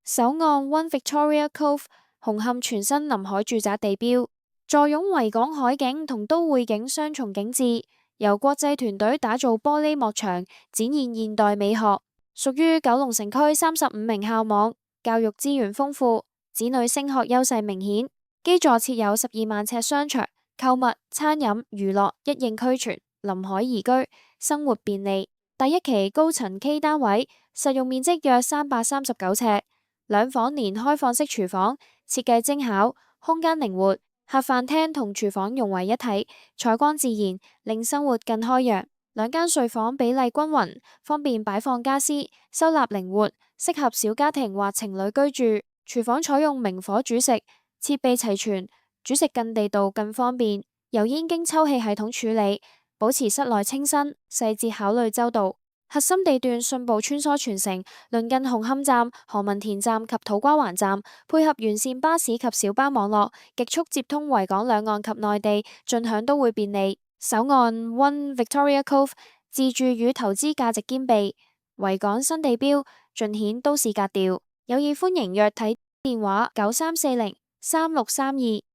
首岸 One Victoria Cove 紅磡全新臨海住宅地標，坐擁維港海景同都會景雙重景致，由國際團隊打造玻璃幕牆，展現現代美學。屬於九龍城區35名校網，教育資源豐富，子女升學優勢明顯。基座設有12萬尺商場，購物、餐飲、娛樂一應俱全，臨海宜居，生活便利。第一期高層 K 單位，實用面積約339尺，兩房連開放式廚房，設計精巧，空間靈活，客飯廳同廚房融為一體，採光自然，令生活更開揚。兩間睡房比例均勻，方便擺放家私，收納靈活，適合小家庭或情侶居住。廚房採用明火煮食，設備齊全，煮食更地道更方便。油煙經抽氣系統處理，保持室內清新，細節考慮周到。核心地段信步穿梭全城，鄰近紅磡站、何文田站及土瓜灣站，配合完善巴士及小巴網絡，極速接通維港兩岸及內地，盡享都會便利。首岸 One Victoria Cove 自住與投資價值兼備，維港新地標盡顯都市格調。有意歡迎約睇電話93403632。